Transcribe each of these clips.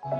Salut.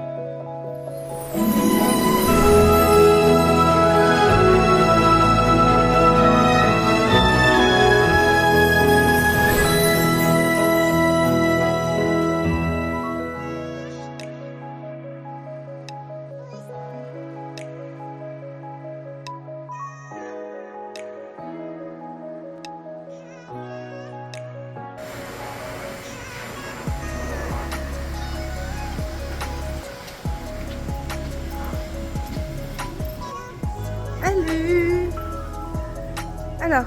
Alors,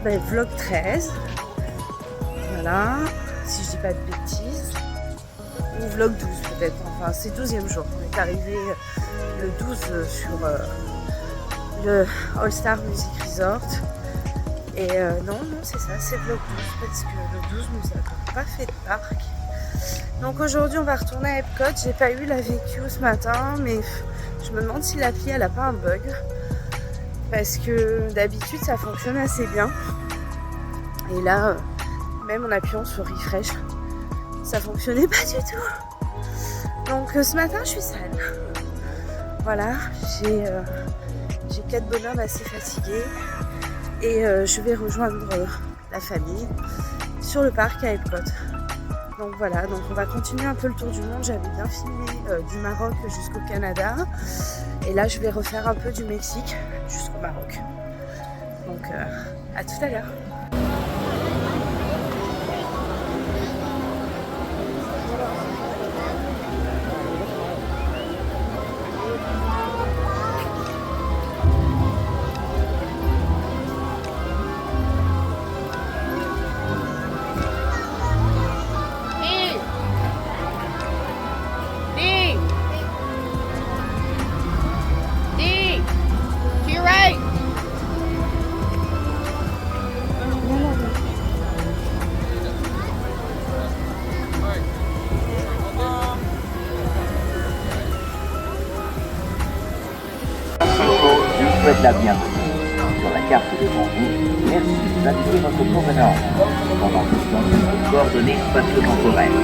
vlog 13. Voilà, si je dis pas de bêtises. Ou vlog 12 peut-être, enfin c'est 12e jour. On est arrivé le 12 sur le All Star Music Resort. Et non, c'est ça, c'est vlog 12 parce que le 12 nous avons pas fait de parc. Donc aujourd'hui on va retourner à Epcot. J'ai pas eu la VQ ce matin, mais je me demande si l'appli elle a pas un bug. Parce que d'habitude ça fonctionne assez bien. Et là, même en appuyant sur refresh, ça fonctionnait pas du tout. Donc ce matin je suis seule. Voilà, j'ai 4 bonhommes assez fatigués. Et je vais rejoindre la famille sur le parc à Epcot. Donc voilà, donc on va continuer un peu le tour du monde. J'avais bien filmé du Maroc jusqu'au Canada. Et là je vais refaire un peu du Mexique jusqu'au Maroc. Donc à tout à l'heure. La bienvenue. Sur la carte devant vous, merci d'indiquer votre provenance. Pendant ce temps, coordonnées spatio-temporelles.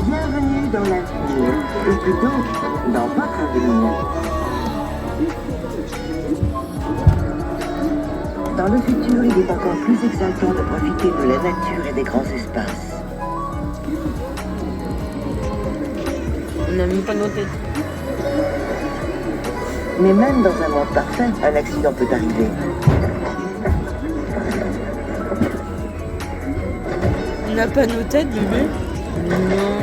Bienvenue dans l'avenir, et puis donc dans votre avenir. Dans le futur, il est encore plus exaltant de profiter de la nature et des grands espaces. On n'a même pas noté. Mais même dans un monde parfait, un accident peut arriver. On n'a pas nos têtes, bébé? Non.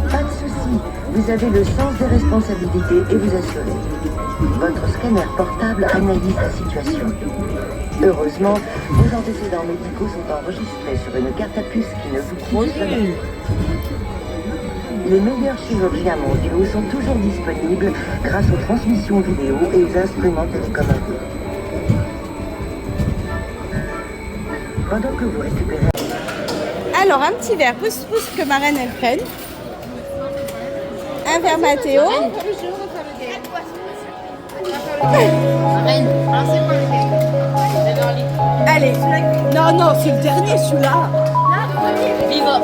Pas de souci, vous avez le sens des responsabilités et vous assurez. Votre scanner portable analyse la situation. Heureusement, vos antécédents médicaux sont enregistrés sur une carte à puce qui ne vous quitte jamais. Les meilleurs chirurgiens mondiaux sont toujours disponibles grâce aux transmissions vidéo et aux instruments télécommandés. Pendant que vous récupérez... Alors, un petit verre pousse-pousse que ma reine elle prenne. Un verre Mathéo. Allez. Non, non, c'est le dernier celui-là. Viva.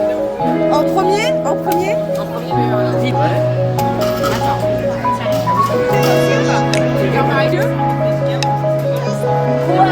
En premier? En premier? En premier, Viva. Attends. Quoi?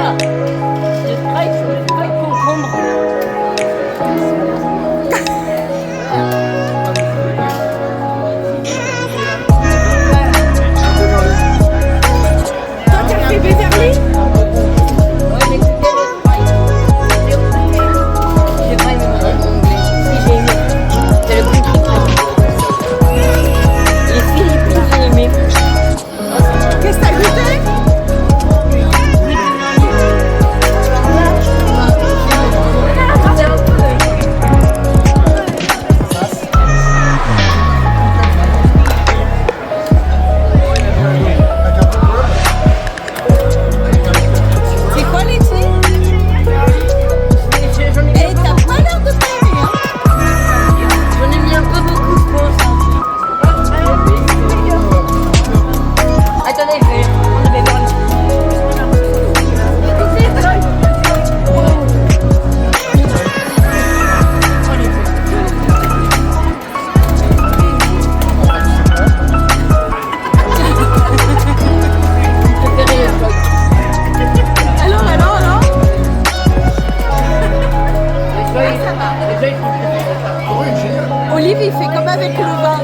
fait comme avec le vin.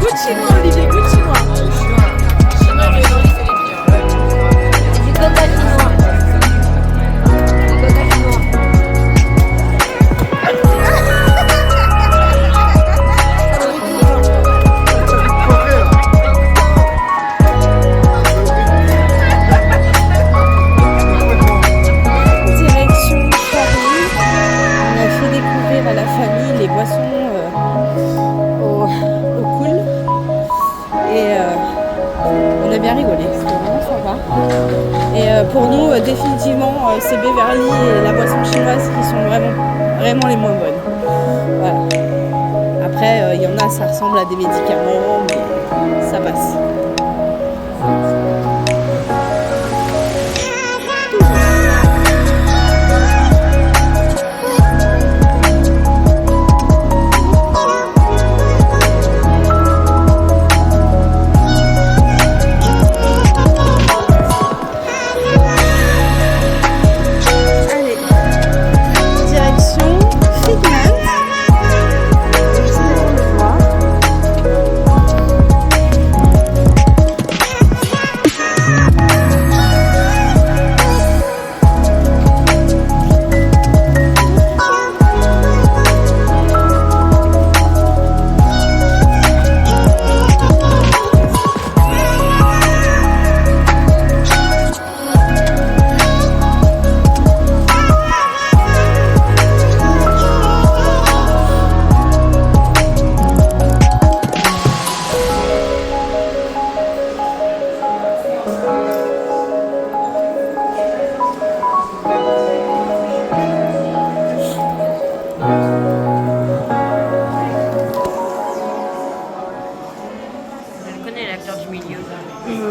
Goûte chinois, Olivier, goûte chinois. Direction Paris. On a fait découvrir à la famille les boissons au cool. Et on a bien rigolé, c'était vraiment sympa. Et pour nous, définitivement, c'est Beverly et la boisson chinoise qui sont vraiment les moins bonnes. Voilà. Après, il y en a, ça ressemble à des médicaments, mais ça passe.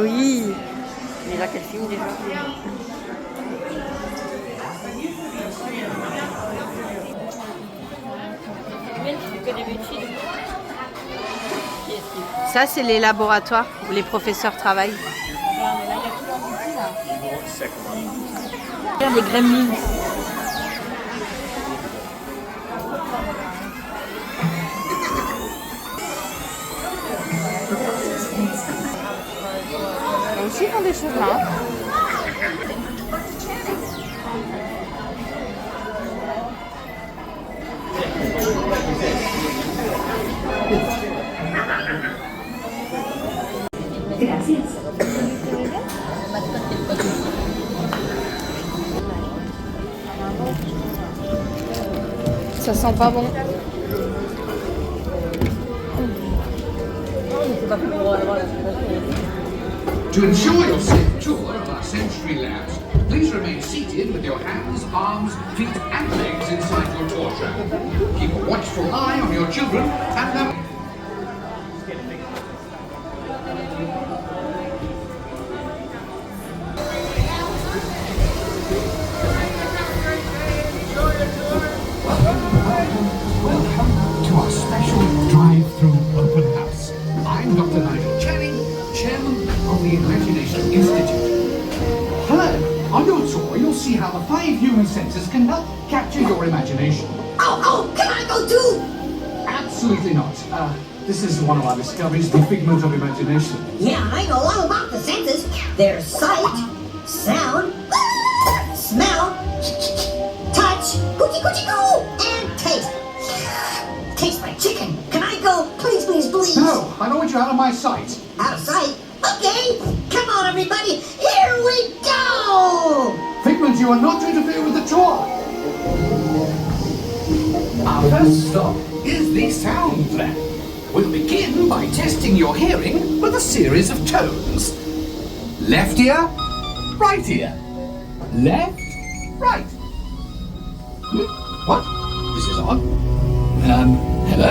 Oui. Mais là, quel film déjà? Ça, c'est les laboratoires où les professeurs travaillent. Les gremlins. Ils aussi font des choses là. Ça sent pas bon. To ensure your safe tour of our sensory labs, please remain seated with your hands, arms, feet and legs inside your tour trap. Keep a watchful eye on your children and them. Welcome to our special drive-through open house. I'm Dr. Nigel Channing, Chairman of the Imagination Institute. Hello. On your tour, you'll see how the 5 human senses can help capture your imagination. Oh, can I go too? Absolutely not. This is one of our discoveries, the figment of imagination. Yeah, I know all about the senses. There's sight, sound, smell, touch, coochie-coochie-coo, and taste. Tastes like chicken. Can I go? Please, please, please. No, I don't want you out of my sight. Out of sight? Okay. Come on, everybody. Here we go. Figment, you are not to interfere with the tour. Our first stop is the sound lab. We'll begin by testing your hearing with a series of tones. Left ear, right ear. Left, right. What? This is odd. Hello? Hello.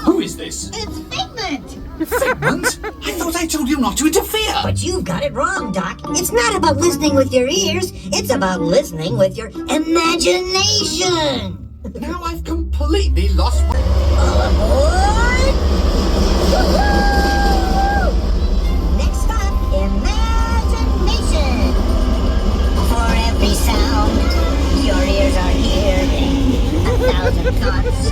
Who is this? It's Figment. Figment? I thought I told you not to interfere. But you've got it wrong, Doc. It's not about listening with your ears. It's about listening with your imagination. Now I've completely lost my... All aboard! Woo-hoo! Next stop, imagination. For every sound your ears are hearing, 1,000 thoughts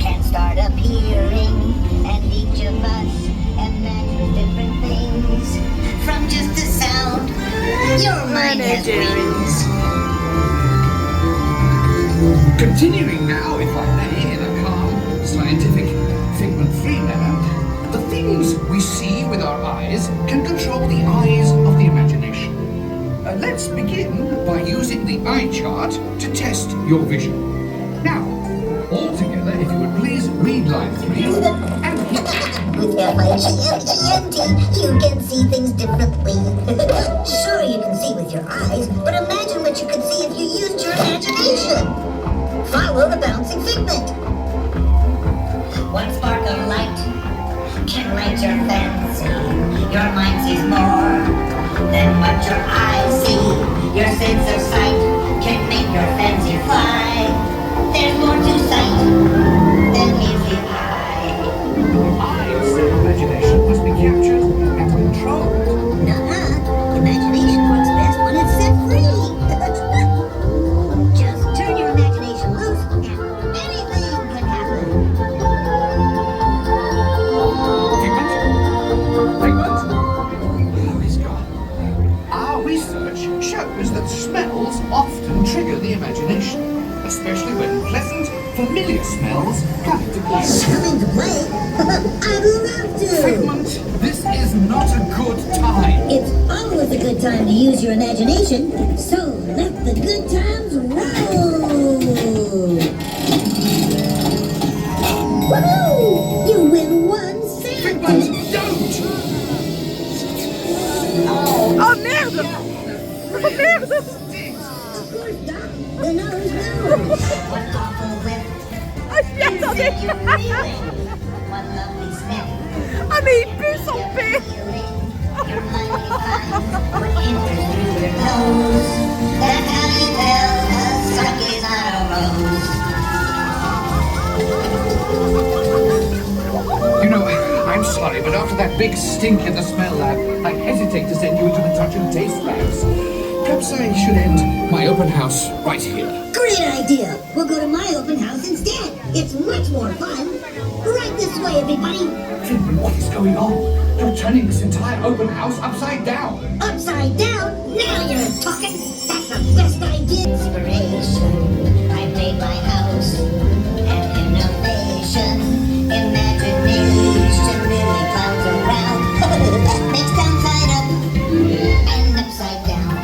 can start appearing, and each of us imagines different things from just a sound. Your mind has wings. Continuing now, if I may, in a calm, scientific, figment-free manner, the things we see with our eyes can control the eyes of the imagination. Let's begin by using the eye chart to test your vision. Now, all together, if you would please read line 3 and hit. With F-I-G-M-E-N-T, you can see things differently. Sure, you can see with your eyes, but imagine what you could see if you used your imagination. Follow the bouncing figment. One spark of light can light your fancy. Your mind sees more than what your eyes see. Your sense of sight can make your fancy fly. There's more to sight than meets the eye. Eyes, imagination must be captured and controlled. Nuh-uh. Imagination works best when it's set free. Just turn your imagination loose and anything can happen. Figment? Oh, he's gone. Our research shows that smells often trigger the imagination, especially when pleasant, familiar smells come into play. Coming to play? I'd love to. Figment, this is not a good time. It's always a good time to use your imagination, so let the good times roll. Woohoo! You win 1 cent. Figment, don't! Oh merde! Oh merde! Of course, Doc. The nose knows. What awful whiff. Ah, je m'y attendais You're pas! reeling. One lovely sniff. Ah mais il pue son père! Your mind is fine. What enters through your nose. That's how you tell a suck is not a rose. You know, I'm sorry, but after that big stink in the smell lab, I hesitate to send you into the touch and taste labs. Perhaps I should end my open house right here. Great idea. We'll go to my open house instead. It's much more fun. Right this way, everybody. Figment, what is going on? You're turning this entire open house upside down. Upside down. Now you're talking. That's the best idea. Inspiration. I made my house. An innovation. Imagination really clowns around. Makes downside up and upside down.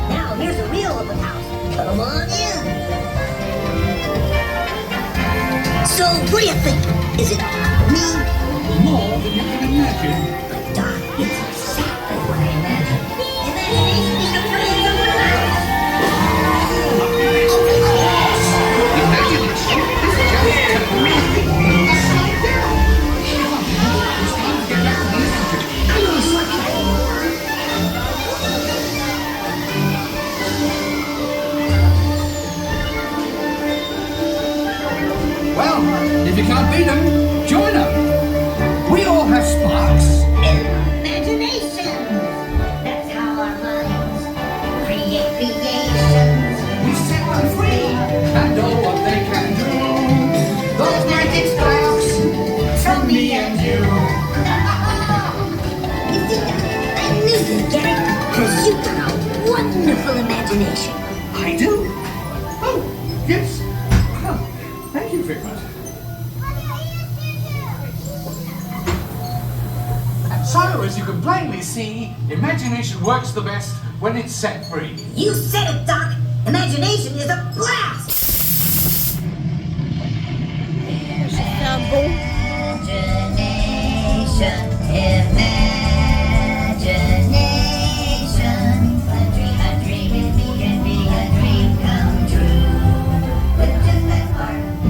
Now here's a real open house. Come on in. So what do you think? Is it me? More than you can imagine. Doc, it's exactly what I imagined. Imagination is the friend of the house. Imagination is just upside down. Come on, it's time to get back to the institute. Well, if you can't beat them, join them. We all have sparks. Imagination. That's how our minds create creations. We set them free and know what they can do. Those magic sparks from me and you. You see, Doc, I knew you'd get it, because you've got a wonderful imagination. I do. Oh, yes. Huh. Thank you, Figment. And so, as you can plainly see, imagination works the best when it's set free. You said it, Doc. Imagination is a blast. C'est un bon. Imagination, imagination. A dream is the Of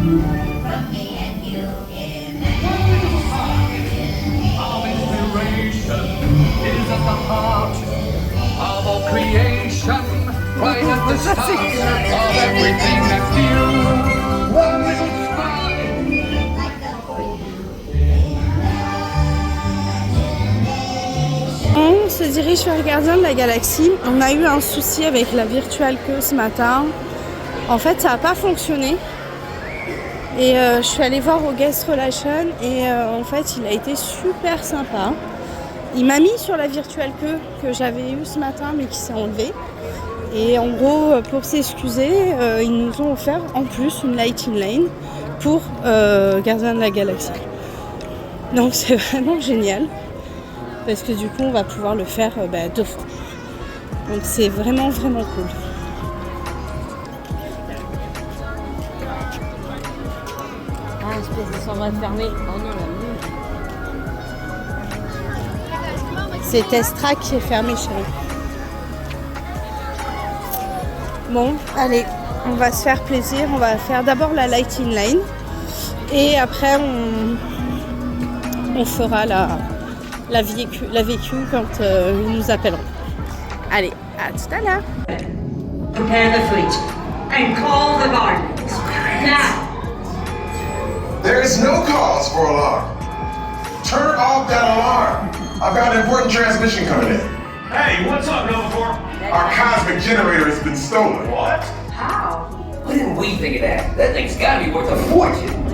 inspiration is at the heart of all creation, right at the start of everything that's new. One little On se dirige vers les Gardiens de la Galaxie. On a eu un souci avec la virtual queue ce matin. En fait, ça n'a pas fonctionné. Et je suis allée voir au guest relation et en fait, il a été super sympa. Il m'a mis sur la virtual queue que j'avais eue ce matin mais qui s'est enlevée. Et en gros, pour s'excuser, ils nous ont offert en plus une lighting lane pour Gardiens de la Galaxie. Donc c'est vraiment génial. Parce que du coup on va pouvoir le faire 2 fois. Donc c'est vraiment vraiment cool. Ah, espèce de s'en va fermer. Oh non, la C'est Testra qui est fermé, chérie. Bon, allez, on va se faire plaisir. On va faire d'abord la lighting lane. Et après on fera la vécu quand ils nous appelleront. Allez, à tout à l'heure. Prepare the fleet and call the Guardians. Now! There is no cause for alarm. Turn off that alarm. I've got an important transmission coming in. Hey, what's up, Nova Corps? Our cosmic generator has been stolen. What? How? Why didn't we think of that? That thing's gotta be worth a fortune.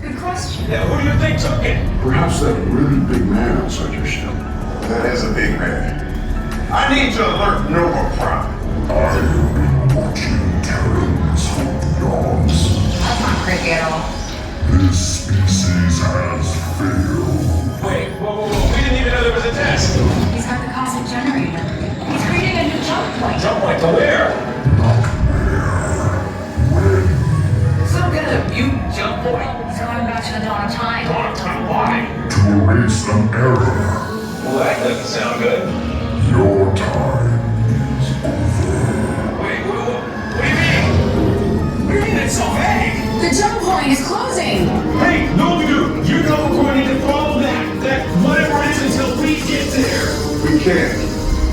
Good question. Yeah, who do you think took it? Perhaps that really big man outside your ship. That is a big man. I need to alert Nova Prime. I've been watching terrans for eons. That's not creepy at all. This species has failed. Wait, whoa. We didn't even know there was a test. He's got the cosmic generator. He's creating a new jump point. Jump point to where? Some kind of mute jump point. It's going back to the dawn of time. Dawn of time, why? To erase an error. Well, that doesn't sound good. Your time is over. Wait, what do you mean? What do you mean it's so vague? The jump point is closing. Hey, no, dude. You know we're going to follow that whatever it is until we get there. We can't.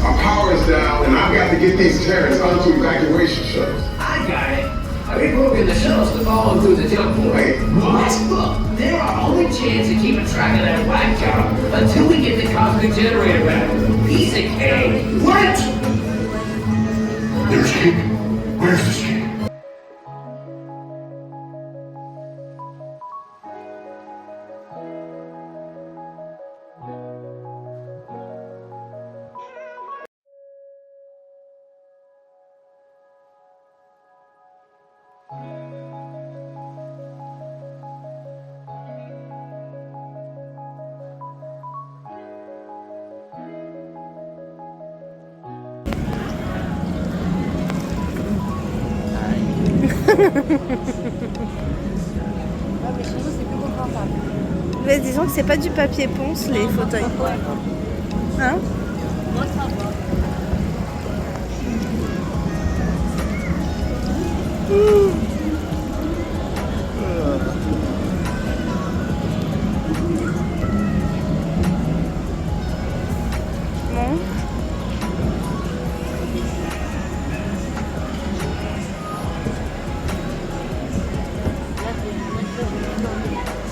Our power is down, and I've got to get these terrans onto evacuation shuttles. I got it. We broken the shuttles to follow them through the jump point. Wait, What? Look, they're our only chance of keeping track of that whack job until we get the cosmic generator back. Piece of cake. What? there's Kate. Where's this Kate? Mais disons que c'est pas du papier ponce les fauteuils. Hein? Bon.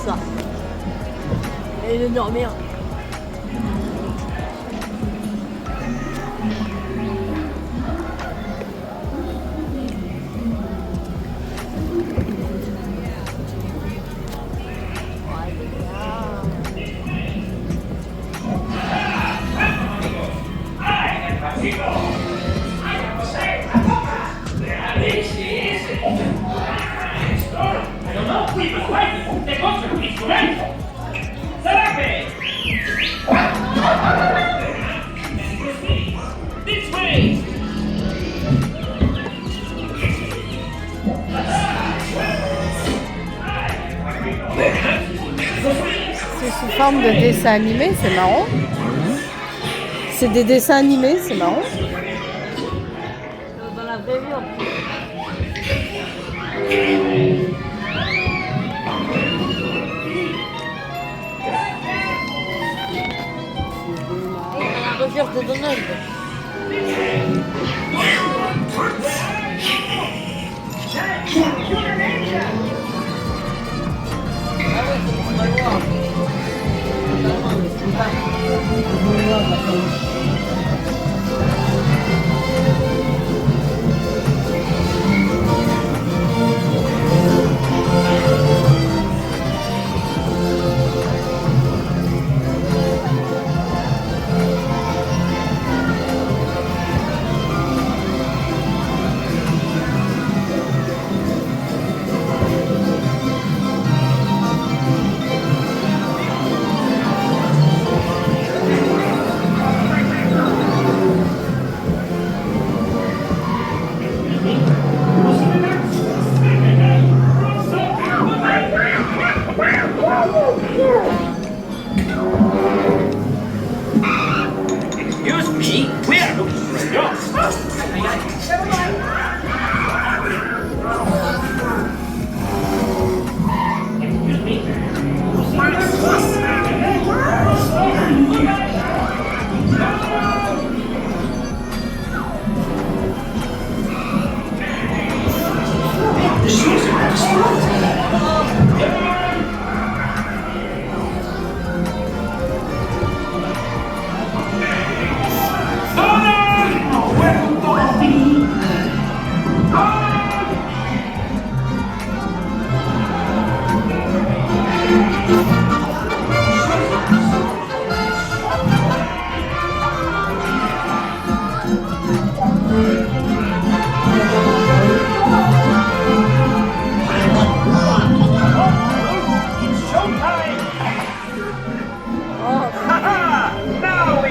Ça. Et de dormir. C'est sous forme de dessin animé, c'est marrant. C'est des dessins animés, c'est marrant. Dans la vraie vie, en plus. Donald. Excuse me, we are looking for a job.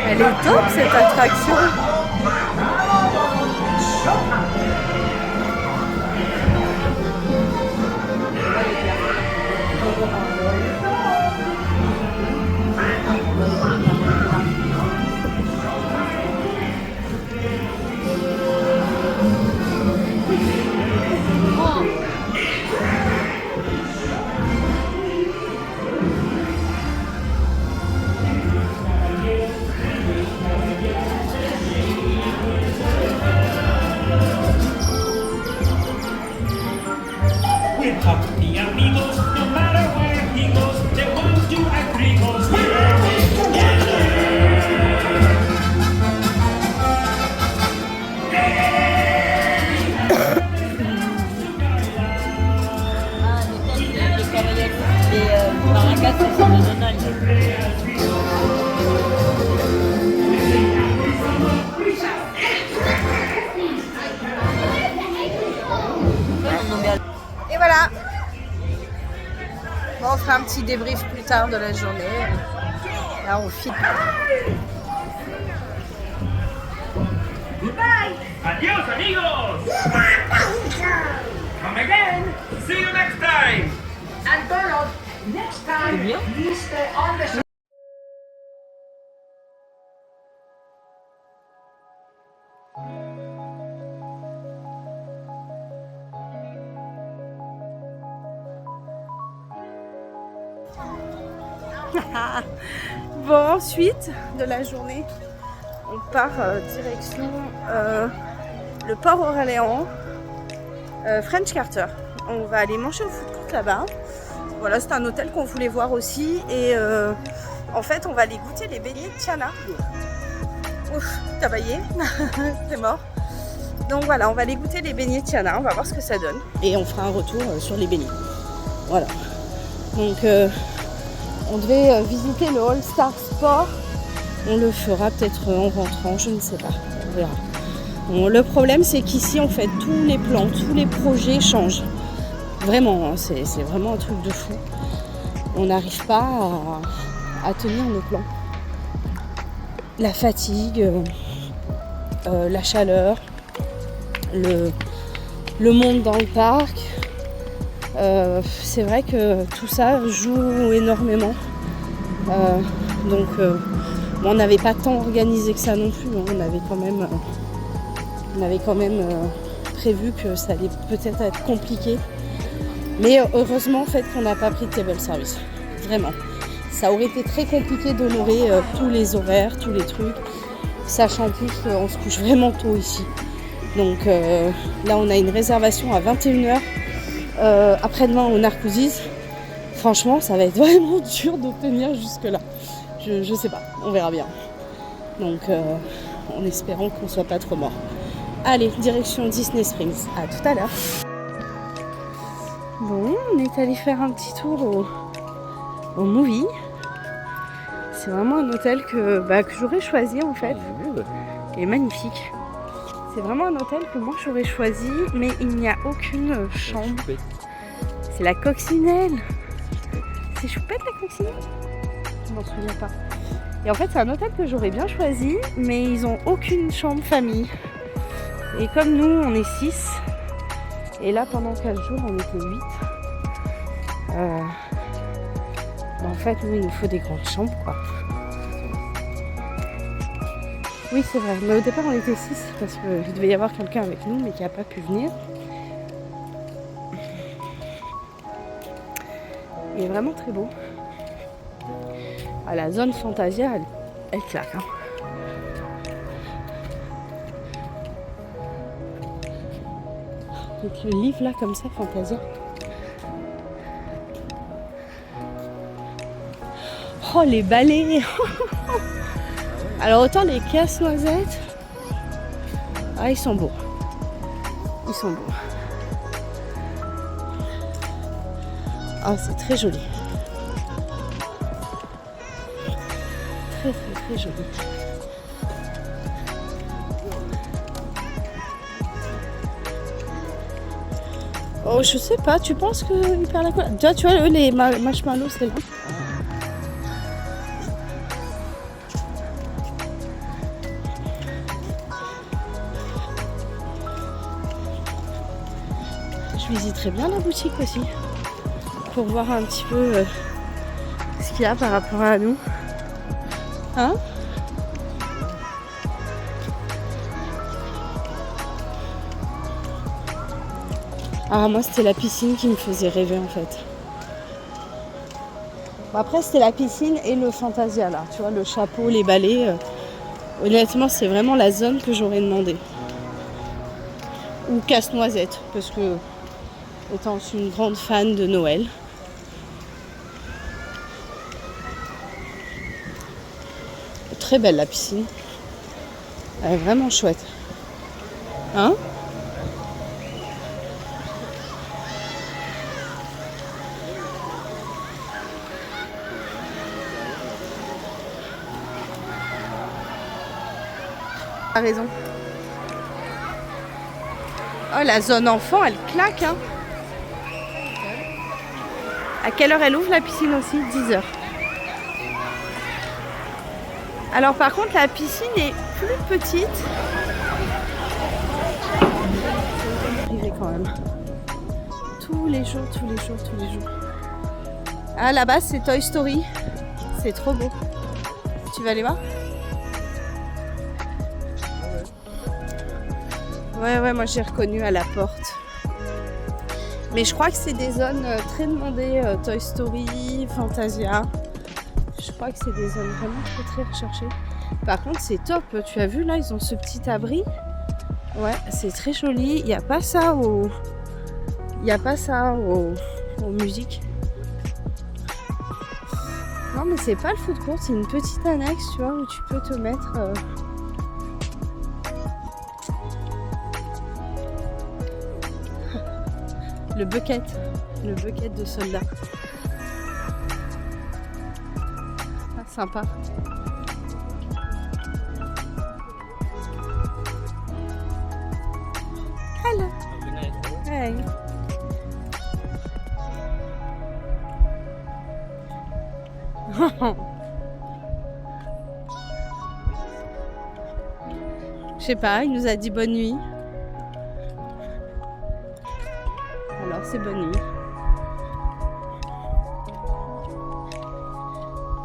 Elle est top cette attraction. We're company amigos, no matter where he goes, they won't do agree goes here Les maracas, c'est sur le Donald. Et voilà. Bon, on fera un petit débrief plus tard de la journée. Là, on file. Adios, amigos! Come again! See you next time! And Donald, next time, please stay on the Bon, ensuite de la journée, on part direction le port Orléans, French Carter. On va aller manger au food court là-bas. Voilà, c'est un hôtel qu'on voulait voir aussi. Et en fait, on va aller goûter les beignets de Tiana. Ouf, t'as baillé, t'es mort. Donc voilà, on va aller goûter les beignets de Tiana. On va voir ce que ça donne. Et on fera un retour sur les beignets. Voilà. Donc... on devait visiter le All Star Sport. On le fera peut-être en rentrant, je ne sais pas. On verra. Bon, le problème, c'est qu'ici, en fait, tous les plans, tous les projets changent. Vraiment, hein, c'est vraiment un truc de fou. On n'arrive pas à tenir nos plans. La fatigue, la chaleur, le monde dans le parc. C'est vrai que tout ça joue énormément. Donc on n'avait pas tant organisé que ça non plus. On avait quand même prévu que ça allait peut-être être compliqué. Mais heureusement en fait qu'on n'a pas pris de table service. Vraiment. Ça aurait été très compliqué d'honorer tous les horaires, tous les trucs. sachant plus qu'on se couche vraiment tôt ici. Donc là on a une réservation à 21h. Après-demain au Narcoossee's. Franchement ça va être vraiment dur d'obtenir jusque là. Je sais pas, on verra bien. Donc en espérant qu'on soit pas trop mort. Allez, direction Disney Springs. À tout à l'heure. Bon, on est allé faire un petit tour au Movie. C'est vraiment un hôtel que j'aurais choisi en fait. Il est magnifique. C'est vraiment un hôtel que moi j'aurais choisi, mais il n'y a aucune chambre. C'est la coccinelle. C'est choupette la coccinelle? Je m'en souviens pas. Et en fait c'est un hôtel que j'aurais bien choisi, mais ils ont aucune chambre famille. Et comme nous on est 6, et là pendant 4 jours on était 8. En fait nous il nous faut des grandes chambres quoi. Oui c'est vrai, mais au départ on était 6 parce qu'il devait y avoir quelqu'un avec nous mais qui n'a pas pu venir. Il est vraiment très beau. Ah, la zone Fantasia elle claque hein. Avec le livre là comme ça Fantasia. Oh les balais. Alors autant les casse-noisettes. Ah ils sont beaux. Ils sont beaux. Ah c'est très joli. Très très très joli. Oh je sais pas, tu penses qu'il perd la couleur? Tu vois eux les marshmallows c'est là. Je visiterai bien la boutique aussi pour voir un petit peu ce qu'il y a par rapport à nous. Hein? Ah moi c'était la piscine qui me faisait rêver en fait. Bon, après c'était la piscine et le Fantasia là, tu vois le chapeau, les balais. Honnêtement c'est vraiment la zone que j'aurais demandé. Ou casse-noisette parce que étant une grande fan de Noël. Très belle la piscine. Elle est vraiment chouette. Hein? T'as raison. Oh la zone enfant elle claque hein. À quelle heure elle ouvre la piscine aussi? 10h. Alors par contre la piscine est plus petite. Privé quand même. Tous les jours. Ah là-bas c'est Toy Story. C'est trop beau. Tu vas aller voir? Ouais, moi j'ai reconnu à la porte. Mais je crois que c'est des zones très demandées, Toy Story, Fantasia. Je crois que c'est des zones vraiment très recherchées. Par contre c'est top, tu as vu là, ils ont ce petit abri. Ouais, c'est très joli. Il n'y a pas ça aux musiques. Non mais c'est pas le food court, c'est une petite annexe, tu vois, où tu peux te mettre... Le bucket de soldats. Ah, sympa. Hello. Hey. Je sais pas, il nous a dit bonne nuit. Alors c'est bonne nuit.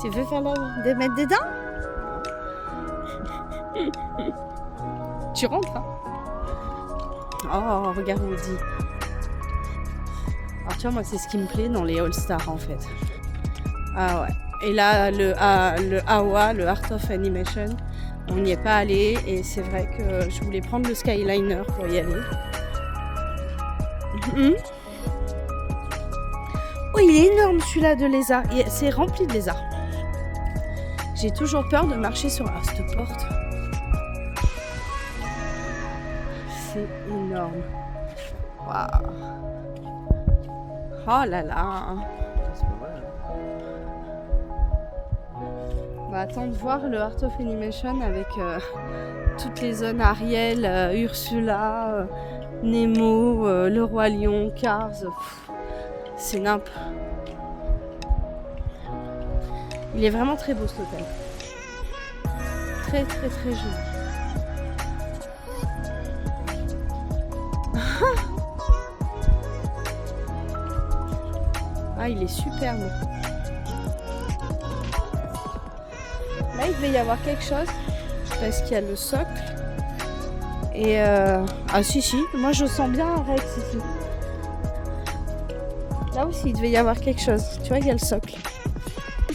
Tu veux faire de mettre des dents? Tu rentres hein? Oh regarde Woody. Alors tu vois moi c'est ce qui me plaît dans les All-Stars en fait. Ah ouais. Et là le AOA, le Art of Animation, On n'y est pas allé et c'est vrai que je voulais prendre le Skyliner pour y aller. Oh, il est énorme celui-là de lézards. C'est rempli de lézards. J'ai toujours peur de marcher sur cette porte. C'est énorme. Waouh. Oh là là. On va attendre de voir le Art of Animation avec toutes les zones Ariel, Ursula, Nemo, le Roi Lion, Cars. C'est nimp. Il est vraiment très beau cet hôtel. Très très très joli. Ah, il est superbe. Là, il devait y avoir quelque chose parce qu'il y a le socle. Et ah si, moi je sens bien un Rex ici. Là aussi, il devait y avoir quelque chose. Tu vois, il y a le socle.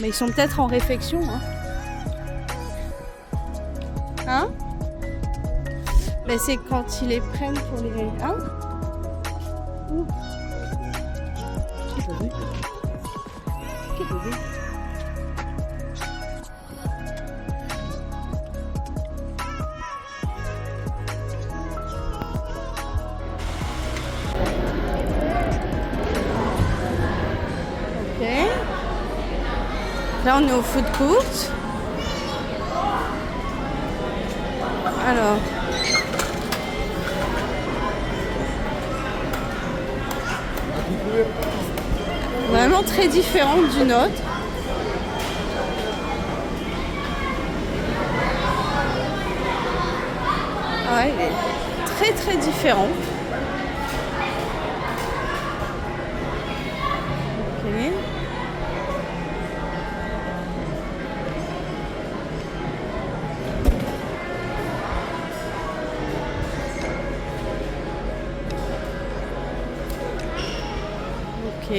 Mais ils sont peut-être en réflexion. Hein? Mais c'est quand ils les prennent pour les... Hein? Ouh. Quel bébé. Quel bébé. Ok. Là, on est au food court. Alors... Vraiment très différente d'une autre. Ouais, il est très très différent. Ok. Ok.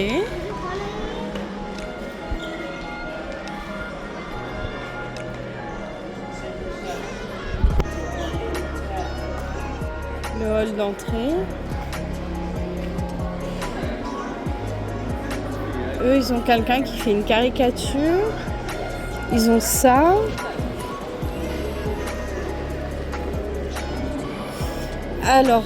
Le hall d'entrée. Eux, ils ont quelqu'un qui fait une caricature. Ils ont ça. Alors,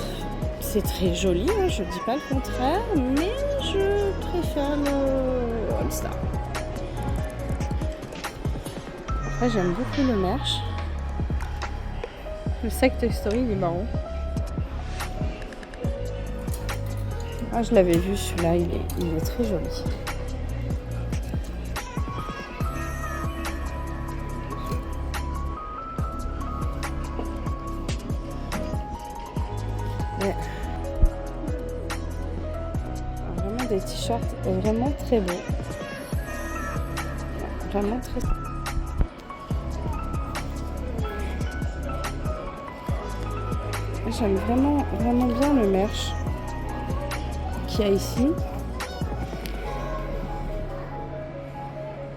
c'est très joli, hein, je dis pas le contraire, mais je préfère le All-Star. Après, j'aime beaucoup le merch. Le sac Toy Story, il est marrant. Ah, je l'avais vu celui-là, il est très joli. Ouais. Vraiment des t-shirts vraiment très beaux. Vraiment très... J'aime vraiment bien le merch qu'il y a ici.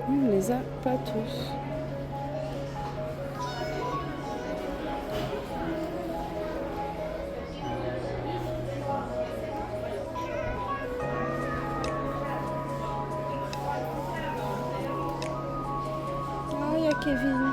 On les a pas tous. Ah, il y a Kevin.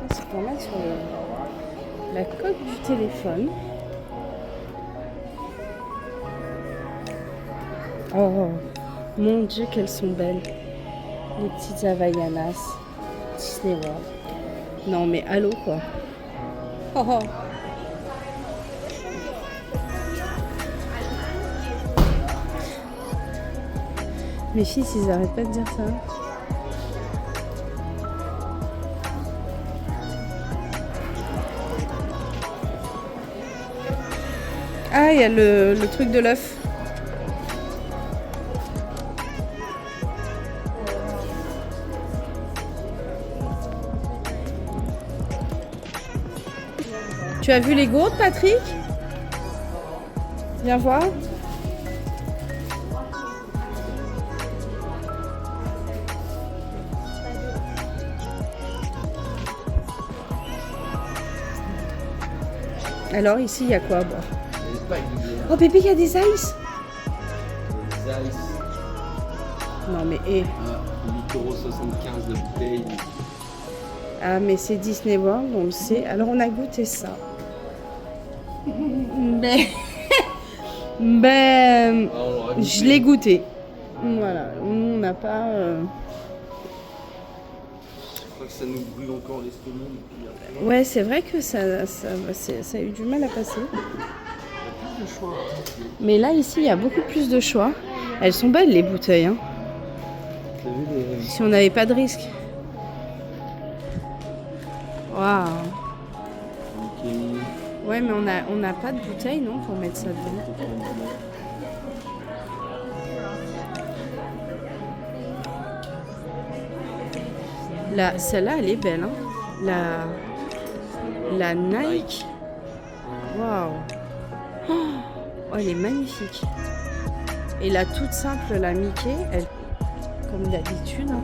C'est pour mettre sur la coque du téléphone. Oh mon Dieu, qu'elles sont belles. Les petites Havaianas. Disney World. Non mais allô quoi. Oh, oh. Mes fils, ils arrêtent pas de dire ça. Ah, il y a le truc de l'œuf. Tu as vu les gourdes, Patrick? Viens voir. Alors ici, il y a quoi à boire? Oh bébé, il y a des ice. Des ice. Non mais hé. 8,75€ de bouteille. Ah mais c'est Disney World, on le sait. Alors on a goûté ça. Ben, je l'ai goûté. Voilà, on n'a pas... Je crois que ça nous brûle encore l'estomac. Ouais, c'est vrai que ça a eu du mal à passer. Mais là, ici, il y a beaucoup plus de choix. Elles sont belles, les bouteilles. Hein. Si on n'avait pas de risque. Waouh. Ouais, mais on n'a pas de bouteille, non, pour mettre ça dedans. Là, celle-là, elle est belle. Hein. La Nike. Waouh. Oh, elle est magnifique. Et la toute simple, la Mickey, elle, comme d'habitude, hein,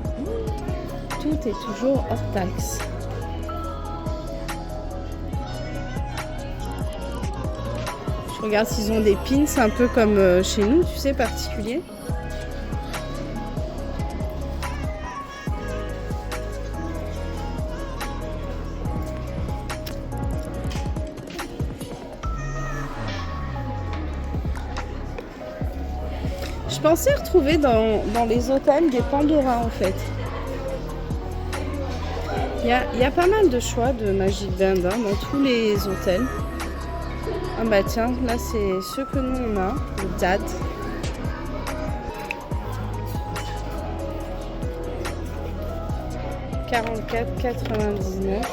tout est toujours hors taxe. Je regarde s'ils ont des pins un peu comme chez nous, tu sais, particuliers. Je pensais retrouver dans les hôtels des Pandora en fait. Il y a pas mal de choix de Magic Band dans tous les hôtels. Ah bah tiens, là c'est ceux que nous on a, le Dad. « 44,99 ».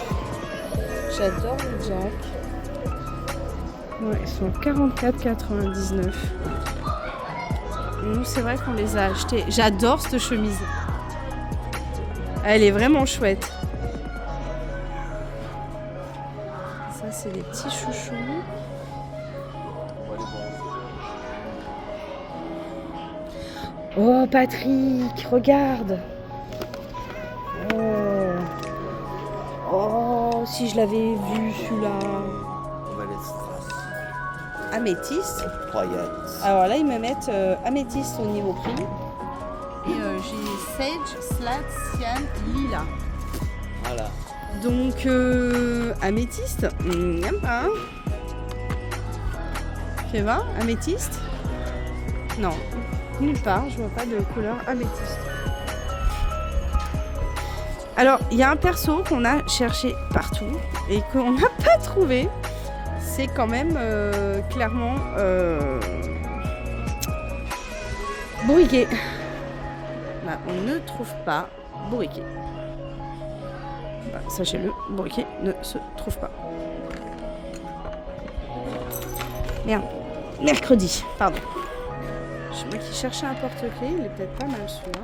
J'adore le Jack. Ouais, ils sont à 44,99 €. Nous, c'est vrai qu'on les a achetés. J'adore cette chemise. Elle est vraiment chouette. Ça, c'est des petits chouchous. Oh, Patrick, regarde. Oh, si je l'avais vu, celui-là. Améthyste. Alors là, ils me mettent améthyste au niveau prix. Et j'ai sage, slat, cyan, lila. Voilà. Donc, améthyste, n'aime pas. Hein. Fais voir, améthyste. Non, nulle part, je vois pas de couleur améthyste. Alors, il y a un perso qu'on a cherché partout et qu'on n'a pas trouvé. C'est quand même clairement bourriquet. Là, on ne trouve pas bourriquet. Bah, sachez-le, bourriquet ne se trouve pas. Merde, mercredi, pardon. C'est moi qui cherchais un porte-clés, il est peut-être pas mal celui-là.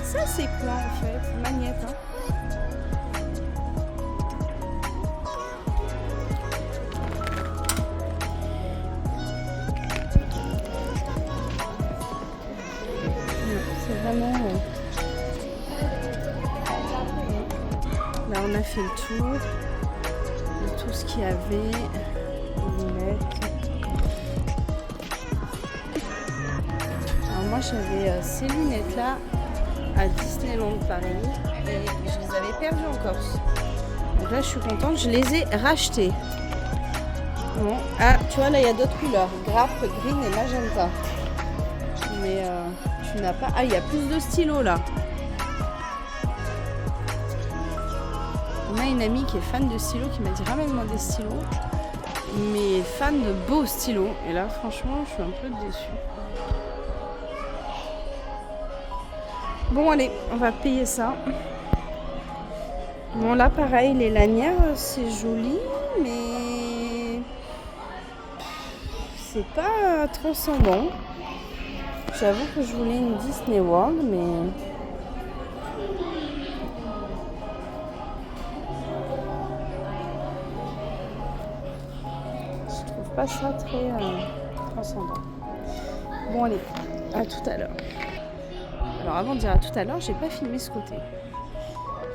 Ça c'est quoi en fait? Magnète hein. C'est vraiment... Là on a fait le tour de tout ce qu'il y avait. Alors moi j'avais ces lunettes là à Disneyland Paris et je les avais perdues en Corse. Donc là je suis contente, je les ai rachetées. Bon. Ah tu vois là il y a d'autres couleurs, grappe, green et magenta. Mais tu n'as pas... Ah il y a plus de stylos là. On a une amie qui est fan de stylos qui m'a dit ramène-moi des stylos. Mais fan de beaux stylos. Et là, franchement, je suis un peu déçue. Bon, allez, on va payer ça. Bon, là, pareil, les lanières, c'est joli, mais c'est pas transcendant. J'avoue que je voulais une Disney World, mais je trouve pas ça très transcendant. Bon, allez, à tout à l'heure. Alors, avant de dire à tout à l'heure, j'ai pas filmé ce côté.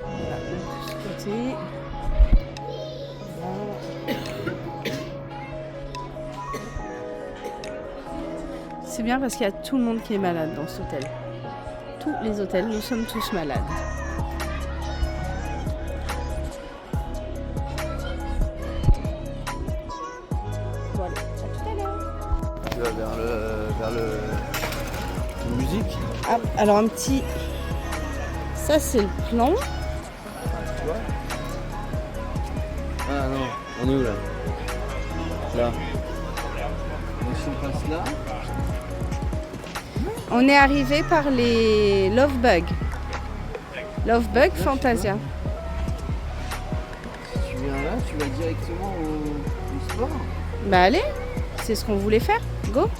Voilà, donc ce côté. Voilà. C'est bien parce qu'il y a tout le monde qui est malade dans cet hôtel. Tous les hôtels, nous sommes tous malades. Bon, allez, à tout à l'heure. Tu vas vers le musique. Ah, alors un petit... Ça c'est le plan. Tu vois? Ah non, on est où là? Là. Donc si on passe là. On est arrivé par les Love Bug. Love Bug Fantasia. Si tu viens là, tu vas directement au sport. Bah allez, c'est ce qu'on voulait faire. Go.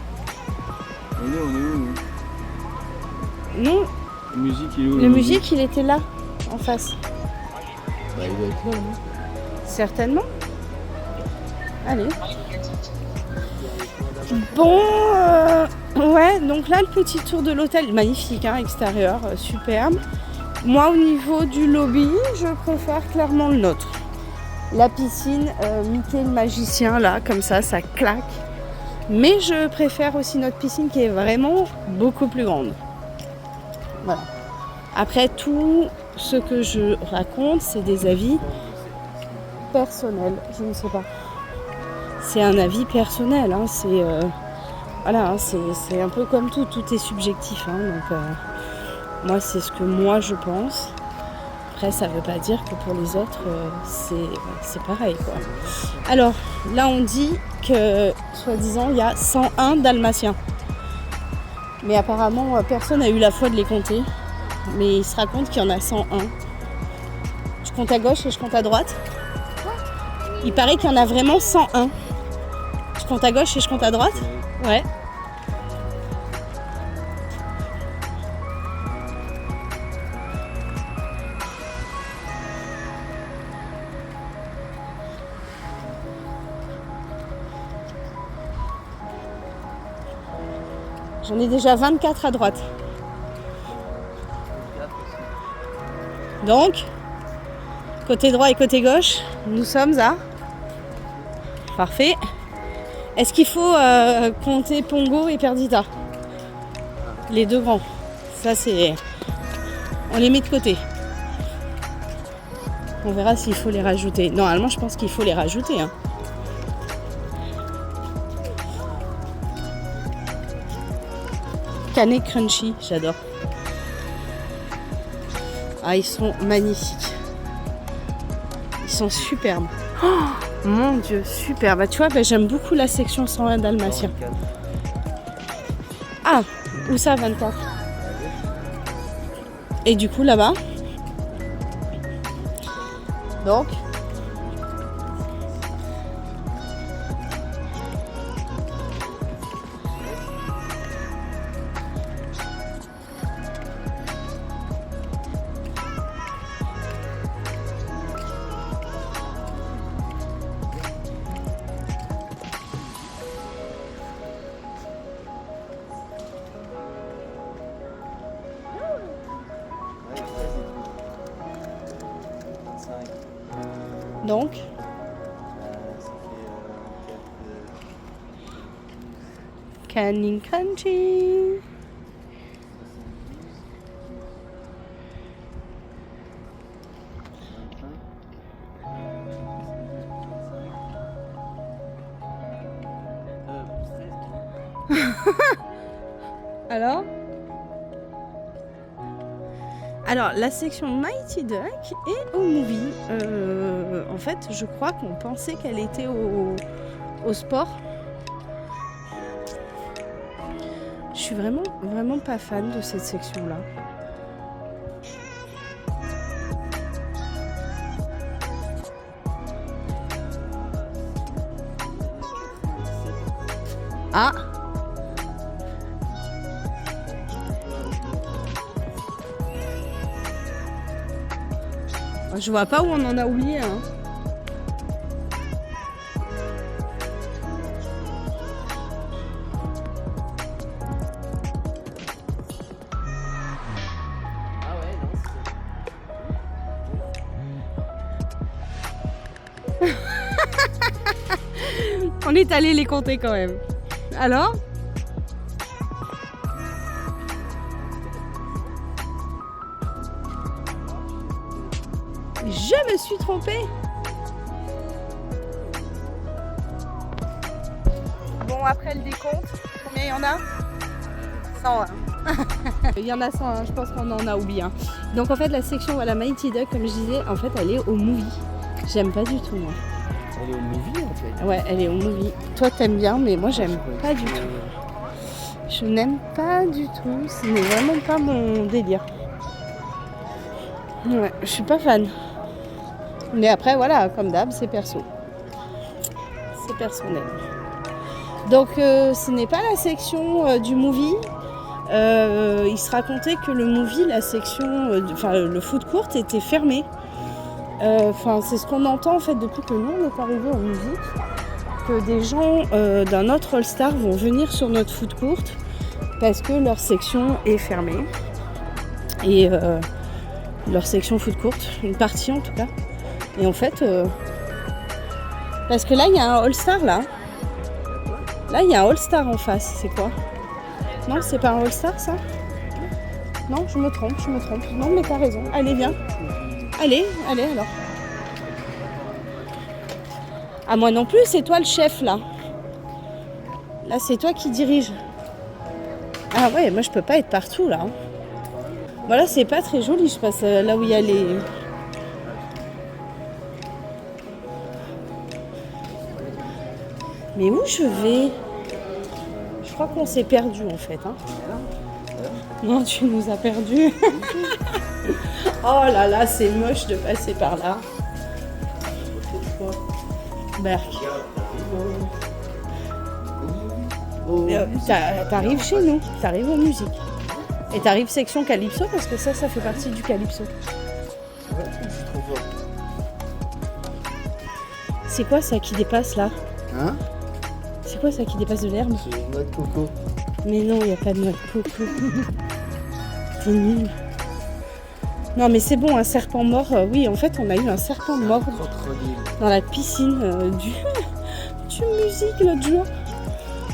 On est où nous? Non, La musique il est où? le musique il était là, en face. Bah il doit être là, non? Certainement. Allez. Bon, ouais, donc là le petit tour de l'hôtel, magnifique, hein, extérieur, superbe. Moi au niveau du lobby, je préfère clairement le nôtre. La piscine, Mickey le magicien, là, comme ça claque. Mais je préfère aussi notre piscine qui est vraiment beaucoup plus grande. Voilà. Après, tout ce que je raconte, c'est des avis personnels, je ne sais pas. C'est un avis personnel, hein, c'est voilà, hein, c'est un peu comme tout est subjectif, hein, donc moi c'est ce que moi je pense. Après ça veut pas dire que pour les autres c'est pareil quoi. Alors là on dit que soi-disant il y a 101 dalmatiens, mais apparemment personne n'a eu la foi de les compter, mais il se raconte qu'il y en a 101. Je compte à gauche et je compte à droite. Il paraît qu'il y en a vraiment 101. Je compte à gauche et je compte à droite. Ouais. J'en ai déjà 24 à droite. Donc, côté droit et côté gauche, nous sommes à... Parfait. Est-ce qu'il faut compter Pongo et Perdita? Les deux grands. Ça c'est... On les met de côté. On verra s'il faut les rajouter. Normalement je pense qu'il faut les rajouter. Hein. Canet crunchy, j'adore. Ah, ils sont magnifiques. Ils sont superbes. Oh, mon Dieu, super. Bah, tu vois, j'aime beaucoup la section 101 dalmatien. Ah, où ça, 24? Et du coup, là-bas. Donc. Donc, Canning Crunchy. Alors? Alors, la section Mighty Duck est au movie. En fait, je crois qu'on pensait qu'elle était au sport. Je suis vraiment pas fan de cette section-là. Ah! Je vois pas où on en a oublié, hein. On est allé les compter quand même. Alors? Je me suis trompée. Bon, après le décompte, combien il y en a? 101. Il y en a 101, je pense qu'on en a oublié un. Donc en fait, la section voilà, Mighty Duck, comme je disais, en fait, elle est au movie. J'aime pas du tout, moi. Elle est au movie, en fait. Ouais, elle est au movie. Toi, t'aimes bien, mais moi, j'aime pas du tout. Je n'aime pas du tout. Ce n'est vraiment pas mon délire. Ouais, je suis pas fan. Mais après, voilà, comme d'hab, c'est perso. C'est personnel. Donc, ce n'est pas la section du movie. Il se racontait que le movie, la section, le food court était fermé. C'est ce qu'on entend en fait depuis que nous on est arrivés en musique, que des gens d'un autre All-Star vont venir sur notre food court parce que leur section est fermée. Et leur section food court, une partie en tout cas. Et en fait, parce que là il y a un All-Star là. Là il y a un All-Star en face, c'est quoi? Non, c'est pas un All-Star ça? Non, je me trompe. Non mais t'as raison, allez viens. Allez alors. Ah moi non plus, c'est toi le chef là. Là c'est toi qui dirige. Ah ouais, moi je peux pas être partout là. Voilà, c'est pas très joli, je passe là où il y a les... Mais où je vais? Je crois qu'on s'est perdu en fait. Hein. Non, tu nous as perdus. Oh là là, c'est moche de passer par là. Berk. T'arrives chez nous, t'arrives aux musiques. Et t'arrives section Calypso parce que ça fait partie du Calypso. C'est quoi ça qui dépasse là? Hein? C'est quoi ça qui dépasse de l'herbe? C'est une noix de coco. Mais non, il n'y a pas de noix de coco. T'es nul. Non mais c'est bon, un serpent mort. Oui, en fait, on a eu un serpent mort dans la piscine du musique l'autre jour.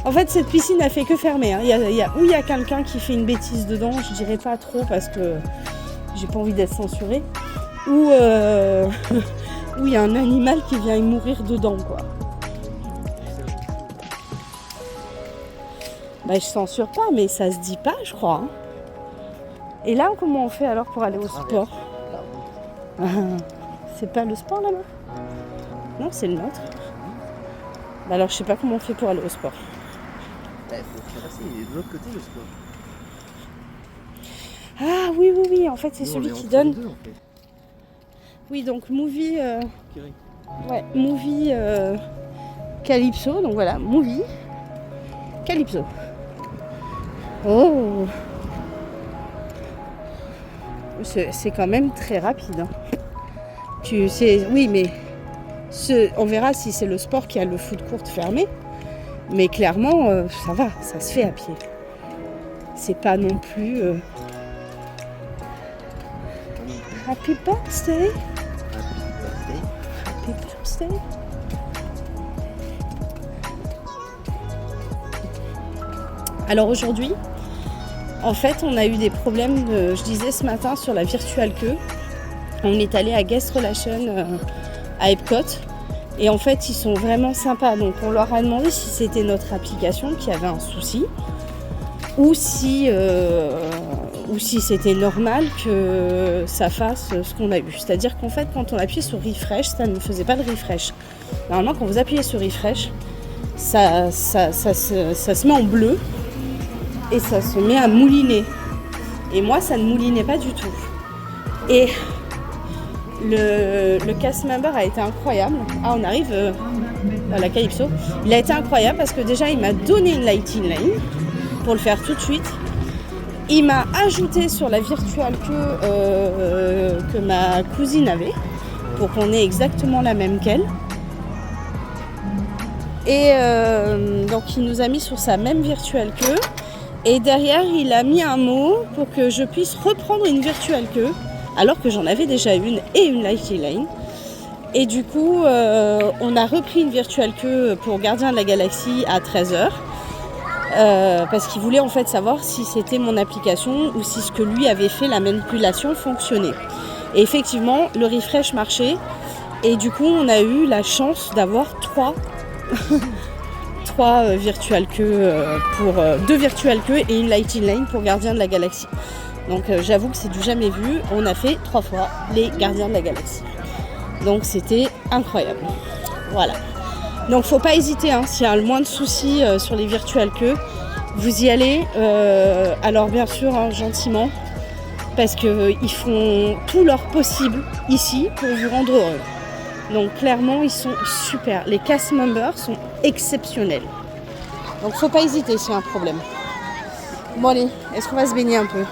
En fait, cette piscine n'a fait que fermer. Hein. Il y a quelqu'un qui fait une bêtise dedans, je dirais pas trop parce que j'ai pas envie d'être censurée. Ou il y a un animal qui vient y mourir dedans, quoi. Bah, je censure pas, mais ça se dit pas, je crois. Hein. Et là, comment on fait alors pour aller au sport? C'est pas le sport là-bas? Non, c'est le nôtre. Bah alors, je sais pas comment on fait pour aller au sport. Il faut traverser de l'autre côté le sport. Ah oui, en fait, c'est celui qui donne. Deux, en fait. Oui, donc movie. Ouais, movie Calypso. Donc voilà, movie Calypso. Oh! C'est quand même très rapide. Hein. Oui, mais on verra si c'est le sport qui a le foot court fermé. Mais clairement, ça va, ça se fait à pied. C'est pas non plus... Happy birthday! Happy birthday! Alors aujourd'hui, en fait, on a eu des problèmes, je disais ce matin, sur la virtual queue. On est allé à Guest Relation à Epcot. Et en fait, ils sont vraiment sympas. Donc, on leur a demandé si c'était notre application qui avait un souci. Ou si ou si c'était normal que ça fasse ce qu'on a eu. C'est-à-dire qu'en fait, quand on appuyait sur refresh, ça ne faisait pas de refresh. Normalement, quand vous appuyez sur refresh, ça se met en bleu et ça se met à mouliner. Et moi, ça ne moulinait pas du tout. Et le cast member a été incroyable. Ah, on arrive à la Calypso. Il a été incroyable parce que déjà, il m'a donné une lighting lane pour le faire tout de suite. Il m'a ajouté sur la virtual queue que ma cousine avait pour qu'on ait exactement la même qu'elle. Et donc il nous a mis sur sa même virtual queue. Et derrière, il a mis un mot pour que je puisse reprendre une virtual queue alors que j'en avais déjà une et une lighting lane. Et du coup, on a repris une virtual queue pour Gardien de la Galaxie à 13h. Parce qu'il voulait en fait savoir si c'était mon application ou si ce que lui avait fait, la manipulation, fonctionnait. Et effectivement, le refresh marchait. Et du coup, on a eu la chance d'avoir trois virtual queues pour 2 virtual queues et une lighting lane pour Gardien de la Galaxie. Donc j'avoue que c'est du jamais vu. On a fait 3 fois les Gardiens de la Galaxie. Donc c'était incroyable. Voilà. Donc faut pas hésiter, hein, s'il y a le moins de soucis sur les virtual queues, vous y allez. Alors bien sûr, hein, gentiment, parce qu'ils font tout leur possible ici pour vous rendre heureux. Donc clairement, ils sont super. Les cast members sont exceptionnels. Donc faut pas hésiter s'il y a un problème. Bon allez, est-ce qu'on va se baigner un peu ?